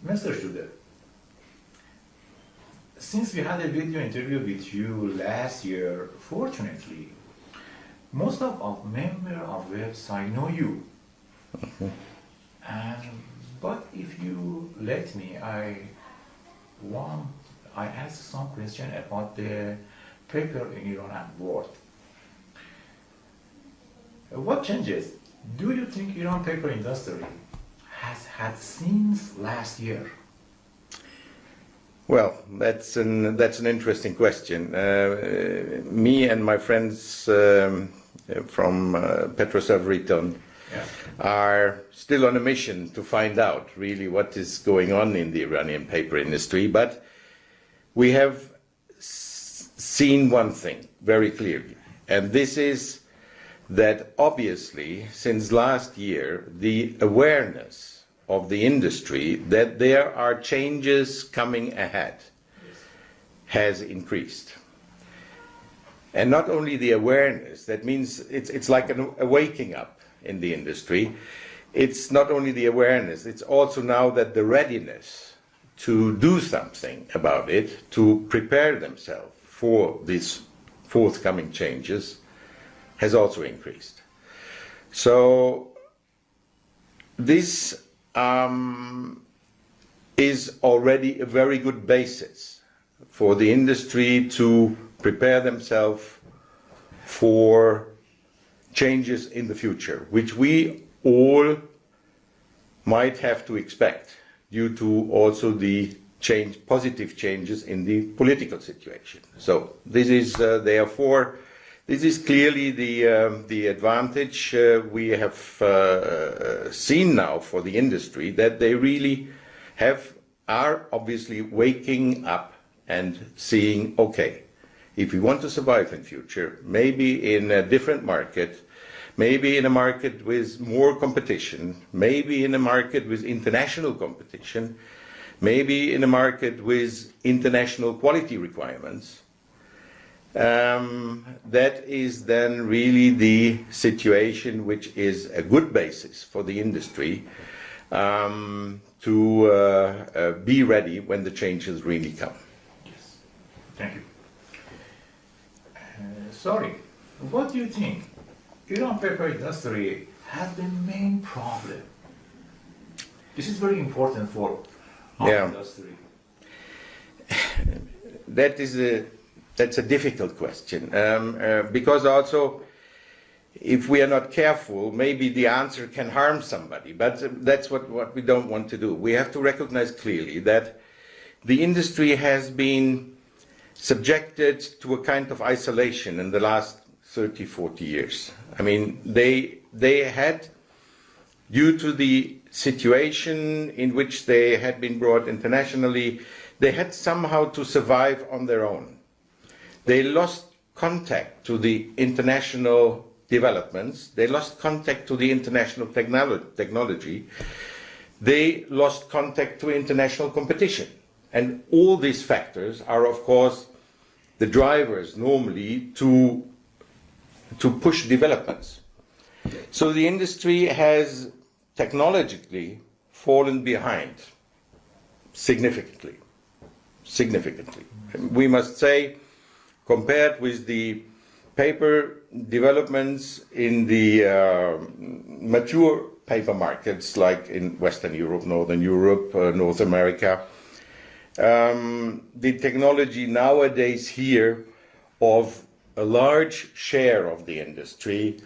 Mr. Schroder, since we had a video interview with you last year, fortunately, most of our members of website know you. But if you let me, I ask some question about the paper in Iran and world. What changes do you think Iran paper industry has had since last year? Well, that's an interesting question. Me and my friends from PROSERV are still on a mission to find out really what is going on in the Iranian paper industry, but we have seen one thing very clearly, and this is that obviously since last year the awareness of the industry that there are changes coming ahead has increased. And not only the awareness, that means it's like a waking up in the industry. It's not only the awareness, it's also now that the readiness to do something about it, to prepare themselves for these forthcoming changes, has also increased. So this is already a very good basis for the industry to prepare themselves for changes in the future, which we all might have to expect due to also the positive changes in the political situation. So this is therefore, this is clearly the advantage we have seen now for the industry, that they really are obviously waking up and seeing, okay, if we want to survive in future, maybe in a different market, maybe in a market with more competition, maybe in a market with international competition, maybe in a market with international quality requirements, that is then really the situation which is a good basis for the industry to be ready when the changes really come. Yes, thank you. Sorry, what do you think Iran paper industry has the main problem? This is very important for our industry. That's a difficult question because also if we are not careful, maybe the answer can harm somebody, but that's what we don't want to do. We have to recognize clearly that the industry has been subjected to a kind of isolation in the last 30, 40 years. I mean, they had, due to the situation in which they had been brought internationally, they had somehow to survive on their own. They lost contact to the international developments, they lost contact to the international technology, they lost contact to international competition. And all these factors are, of course, the drivers normally to push developments. So the industry has technologically fallen behind significantly. We must say, compared with the paper developments in the mature paper markets like in Western Europe, Northern Europe, North America, the technology nowadays here of a large share of the industry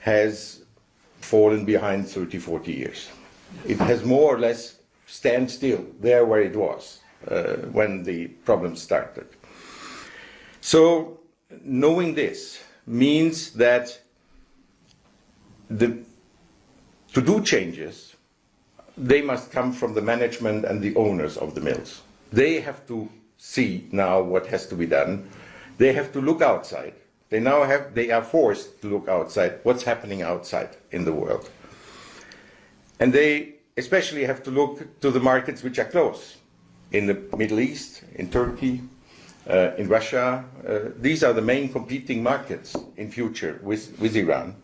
has fallen behind 30, 40 years. It has more or less stand still there where it was when the problem started. So knowing this means that to do changes, they must come from the management and the owners of the mills. They have to see now what has to be done. They have to look outside. They are forced to look outside, what's happening outside in the world. And they especially have to look to the markets which are close, in the Middle East, in Turkey, in Russia. These are the main competing markets in future with Iran.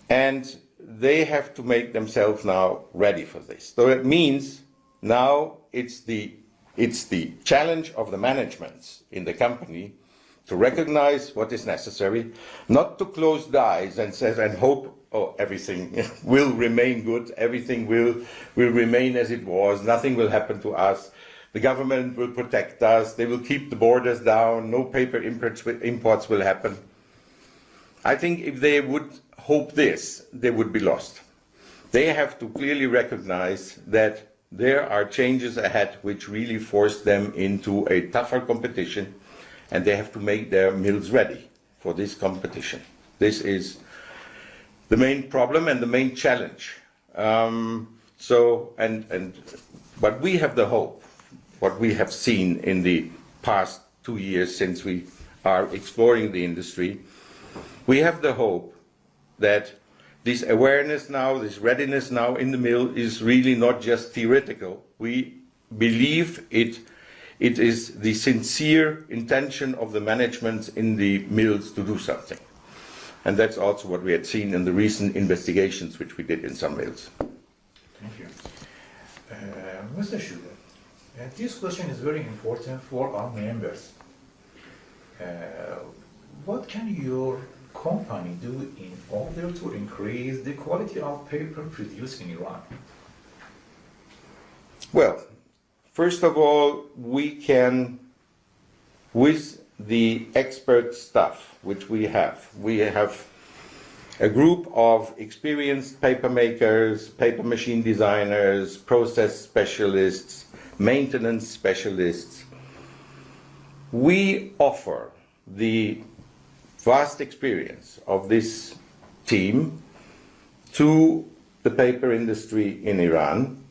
And they have to make themselves now ready for this. So it means Now it's the challenge of the management in the company to recognize what is necessary, not to close the eyes and hope, oh, everything will remain good, everything will remain as it was, nothing will happen to us, the government will protect us, they will keep the borders down, no paper imports will happen. I think if they would hope this, they would be lost. They have to clearly recognize that there are changes ahead which really force them into a tougher competition, and they have to make their mills ready for this competition. This is the main problem and the main challenge. But we have the hope, what we have seen in the past 2 years since we are exploring the industry, we have the hope that this awareness now, this readiness now in the mill is really not just theoretical. We believe it is the sincere intention of the management in the mills to do something. And that's also what we had seen in the recent investigations which we did in some mills. Thank you. Mr. Schroder, this question is very important for our members. What can your company do in order to increase the quality of paper produced in Iran? Well, first of all, we can, with the expert staff which we have a group of experienced paper makers, paper machine designers, process specialists, maintenance specialists. We offer the vast experience of this team to the paper industry in Iran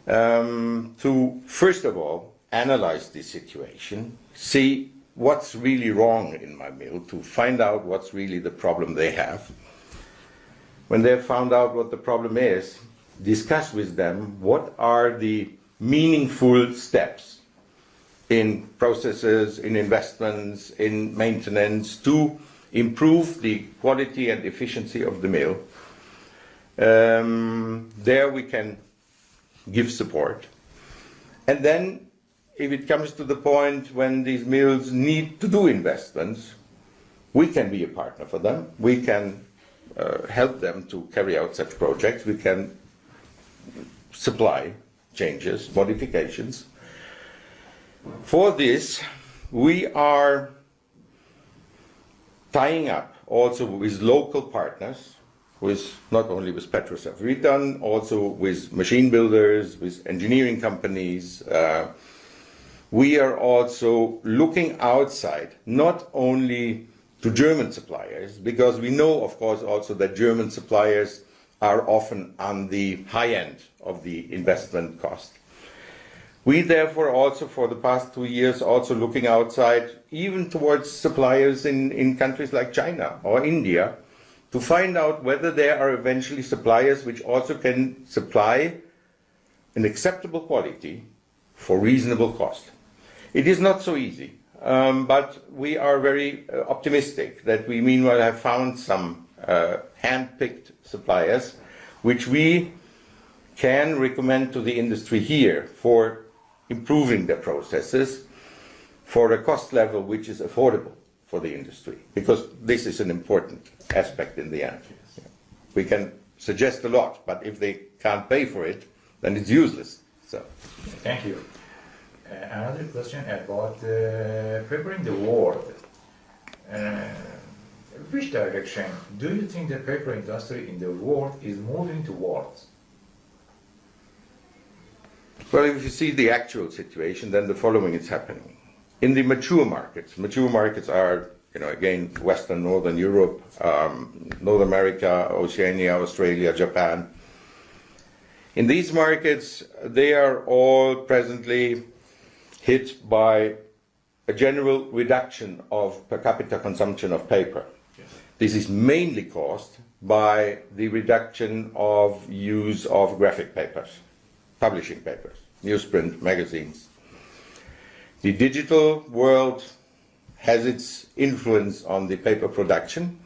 to, first of all, analyze the situation, see what's really wrong in my mill, to find out what's really the problem they have. When they've found out what the problem is, discuss with them what are the meaningful steps in processes, in investments, in maintenance to improve the quality and efficiency of the mill. There we can give support. And then if it comes to the point when these mills need to do investments, we can be a partner for them. We can help them to carry out such projects. We can supply changes, modifications. For this, we are tying up also with local partners, not only with PROSERV. We've done also with machine builders, with engineering companies. We are also looking outside, not only to German suppliers, because we know, of course, also that German suppliers are often on the high end of the investment cost. We therefore also, for the past 2 years, also looking outside, even towards suppliers in countries like China or India, to find out whether there are eventually suppliers which also can supply an acceptable quality for reasonable cost. It is not so easy, but we are very optimistic that we meanwhile have found some hand-picked suppliers which we can recommend to the industry here for improving their processes for a cost level which is affordable for the industry, because this is an important aspect in the end. Yeah. We can suggest a lot, but if they can't pay for it, then it's useless. So. Thank you. Another question about paper in the world. Which direction do you think the paper industry in the world is moving towards? Well, if you see the actual situation, then the following is happening. In the mature markets are, again, Western, Northern Europe, North America, Oceania, Australia, Japan. In these markets, they are all presently hit by a general reduction of per capita consumption of paper. Yes. This is mainly caused by the reduction of use of graphic papers, publishing papers, newsprint, magazines. The digital world has its influence on the paper production,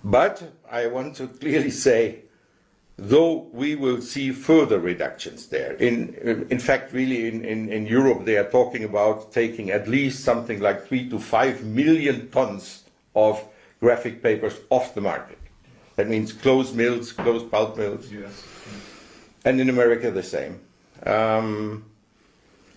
but I want to clearly say though we will see further reductions there. In fact, really in Europe, they are talking about taking at least something like 3 to 5 million tons of graphic papers off the market. That means closed mills, closed pulp mills. Yes. And in America, the same.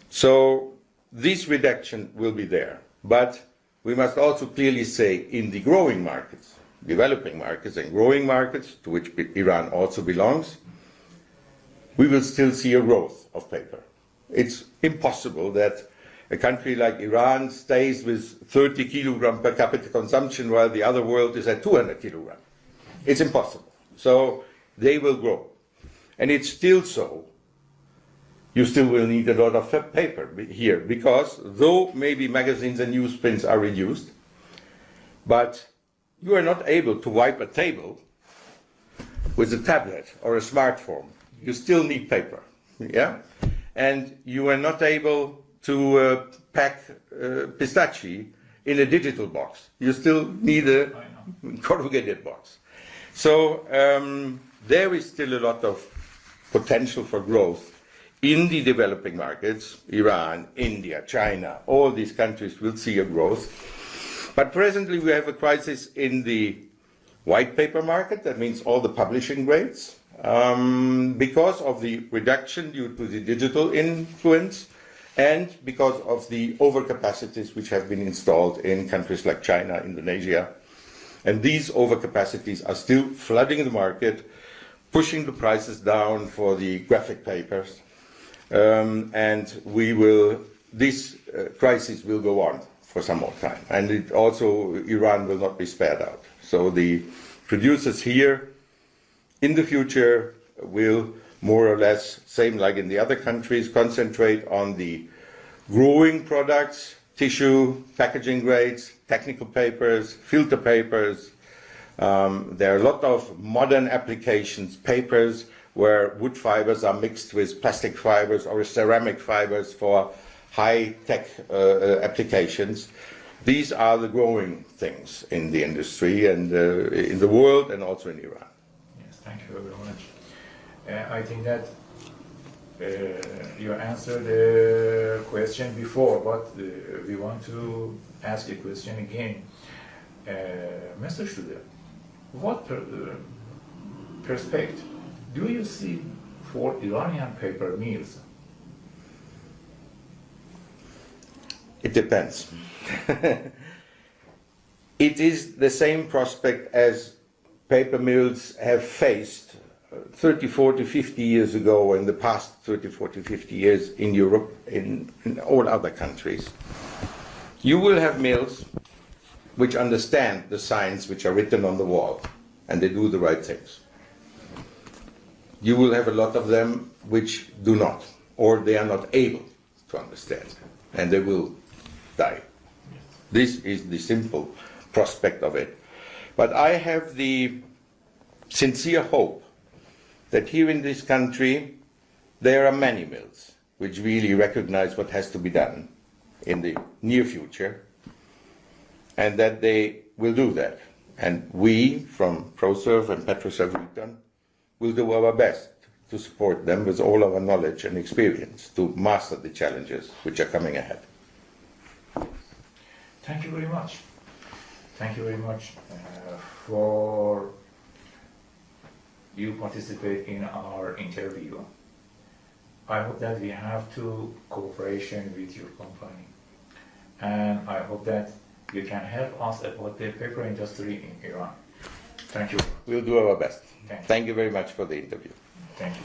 So this reduction will be there. But we must also clearly say in the growing markets, developing markets and growing markets, to which Iran also belongs, we will still see a growth of paper. It's impossible that a country like Iran stays with 30 kilogram per capita consumption while the other world is at 200 kilogram. It's impossible. So they will grow. And it's still so. You still will need a lot of paper here, because though maybe magazines and newsprints are reduced, but you are not able to wipe a table with a tablet or a smartphone. You still need paper, yeah? And you are not able to pack pistachio in a digital box. You still need a corrugated box. So there is still a lot of potential for growth in the developing markets. Iran, India, China, all these countries will see a growth. But presently we have a crisis in the white paper market. That means all the publishing grades, because of the reduction due to the digital influence and because of the overcapacities which have been installed in countries like China, Indonesia. And these overcapacities are still flooding the market, pushing the prices down for the graphic papers. And this crisis will go on for some more time. And it also, Iran will not be spared out. So the producers here in the future will more or less, same like in the other countries, concentrate on the growing products, tissue, packaging grades, technical papers, filter papers. There are a lot of modern applications, papers where wood fibers are mixed with plastic fibers or ceramic fibers for high-tech applications. These are the growing things in the industry and in the world and also in Iran. Yes, thank you very much. I think that you answered the question before, but we want to ask a question again. Mr. Schroder, what perspective do you see for Iranian paper mills? It depends. It is the same prospect as paper mills have faced 30, 40, 50 years ago, in the past 30, 40, 50 years in Europe, in all other countries. You will have mills which understand the signs which are written on the wall, and they do the right things. You will have a lot of them which do not, or they are not able to understand, and they will die. This is the simple prospect of it. But I have the sincere hope that here in this country there are many mills which really recognize what has to be done in the near future, and that they will do that. And we, from PROSERV and PROSERV, will do our best to support them with all our knowledge and experience to master the challenges which are coming ahead. Thank you very much. Thank you very much for you participate in our interview. I hope that we have to cooperation with your company, and I hope that you can help us about the paper industry in Iran. Thank you. We'll do our best. Thank you. Thank you very much for the interview. Thank you.